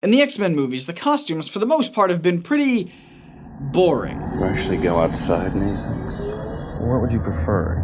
In the X-Men movies, the costumes, for the most part, have been pretty boring. You actually go outside in these things? What would you prefer?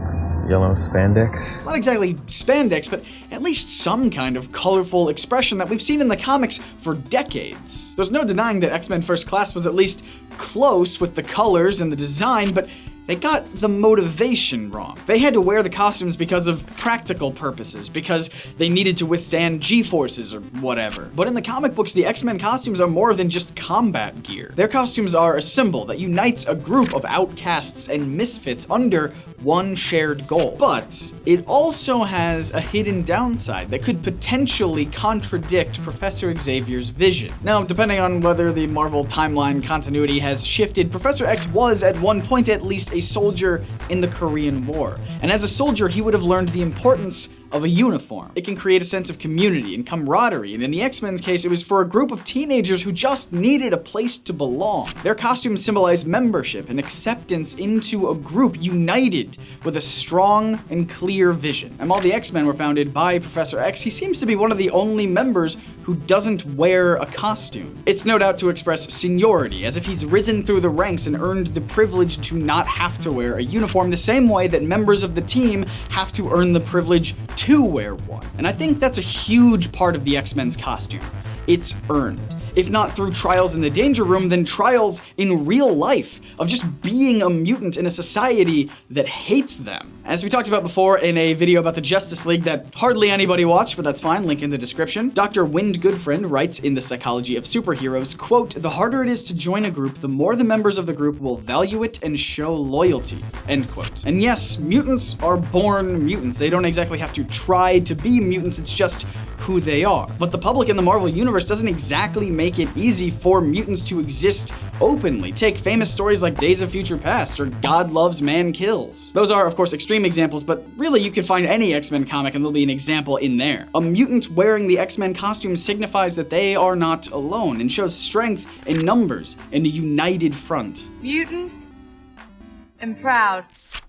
Yellow spandex? Not exactly spandex, but at least some kind of colorful expression that we've seen in the comics for decades. There's no denying that X-Men First Class was at least close with the colors and the design, but they got the motivation wrong. They had to wear the costumes because of practical purposes, because they needed to withstand G-forces or whatever. But in the comic books, the X-Men costumes are more than just combat gear. Their costumes are a symbol that unites a group of outcasts and misfits under one shared goal. But it also has a hidden downside that could potentially contradict Professor Xavier's vision. Now, depending on whether the Marvel timeline continuity has shifted, Professor X was at one point at least a soldier in the Korean War. And as a soldier, he would have learned the importance of a uniform. It can create a sense of community and camaraderie, and in the X-Men's case, it was for a group of teenagers who just needed a place to belong. Their costumes symbolize membership and acceptance into a group united with a strong and clear vision. And while the X-Men were founded by Professor X, he seems to be one of the only members who doesn't wear a costume. It's no doubt to express seniority, as if he's risen through the ranks and earned the privilege to not have to wear a uniform the same way that members of the team have to earn the privilege to wear one. And I think that's a huge part of the X-Men's costume. It's earned. If not through trials in the danger room, then trials in real life of just being a mutant in a society that hates them. As we talked about before in a video about the Justice League that hardly anybody watched, but that's fine, link in the description, Dr. Wind Goodfriend writes in The Psychology of Superheroes, quote, "The harder it is to join a group, the more the members of the group will value it and show loyalty," end quote. And yes, mutants are born mutants. They don't exactly have to try to be mutants, it's just who they are. But the public in the Marvel Universe doesn't exactly make it easy for mutants to exist openly. Take famous stories like Days of Future Past or God Loves, Man Kills. Those are, of course, extreme examples, but really you could find any X-Men comic and there'll be an example in there. A mutant wearing the X-Men costume signifies that they are not alone and shows strength in numbers and a united front. Mutant and proud.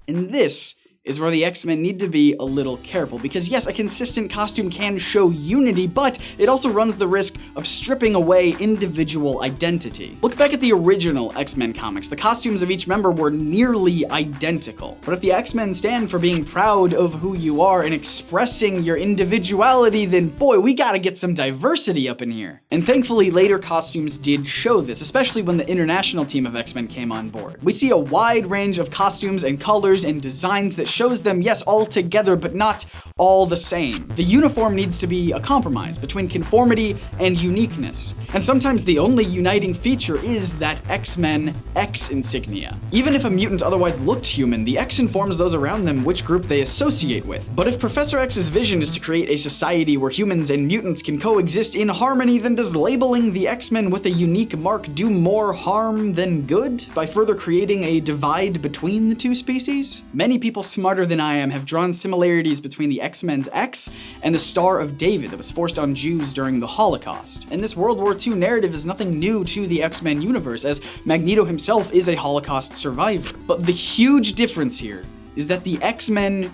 And this is where the X-Men need to be a little careful, because yes, a consistent costume can show unity, but it also runs the risk of stripping away individual identity. Look back at the original X-Men comics. The costumes of each member were nearly identical. But if the X-Men stand for being proud of who you are and expressing your individuality, then boy, we gotta get some diversity up in here. And thankfully, later costumes did show this, especially when the international team of X-Men came on board. We see a wide range of costumes and colors and designs that shows them, yes, all together, but not all the same. The uniform needs to be a compromise between conformity and uniqueness. And sometimes the only uniting feature is that X-Men X insignia. Even if a mutant otherwise looked human, the X informs those around them which group they associate with. But if Professor X's vision is to create a society where humans and mutants can coexist in harmony, then does labeling the X-Men with a unique mark do more harm than good by further creating a divide between the two species? Many people smarter than I am have drawn similarities between the X-Men's X and the Star of David that was forced on Jews during the Holocaust. And this World War II narrative is nothing new to the X-Men universe, as Magneto himself is a Holocaust survivor. But the huge difference here is that the X-Men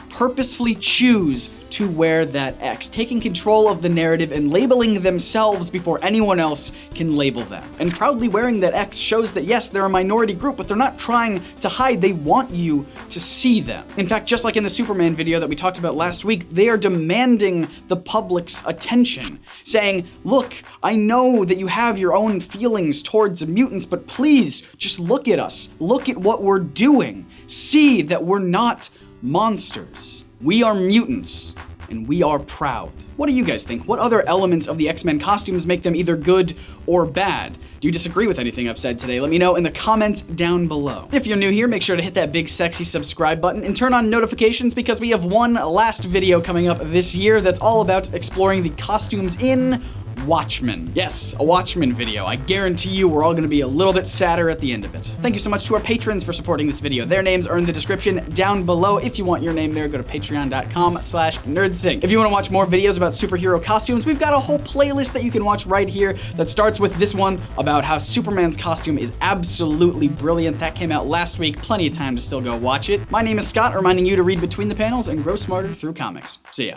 purposefully choose to wear that X, taking control of the narrative and labeling themselves before anyone else can label them. And proudly wearing that X shows that yes, they're a minority group, but they're not trying to hide, they want you to see them. In fact, just like in the Superman video that we talked about last week, they are demanding the public's attention, saying, look, I know that you have your own feelings towards mutants, but please just look at us, look at what we're doing, see that we're not monsters. We are mutants, and we are proud. What do you guys think? What other elements of the X-Men costumes make them either good or bad? Do you disagree with anything I've said today? Let me know in the comments down below. If you're new here, make sure to hit that big sexy subscribe button and turn on notifications, because we have one last video coming up this year that's all about exploring the costumes in Watchmen. Yes, a Watchmen video. I guarantee you we're all gonna be a little bit sadder at the end of it. Thank you so much to our patrons for supporting this video. Their names are in the description down below. If you want your name there, go to patreon.com/NerdSync. If you wanna watch more videos about superhero costumes, we've got a whole playlist that you can watch right here that starts with this one about how Superman's costume is absolutely brilliant. That came out last week. Plenty of time to still go watch it. My name is Scott, reminding you to read between the panels and grow smarter through comics. See ya.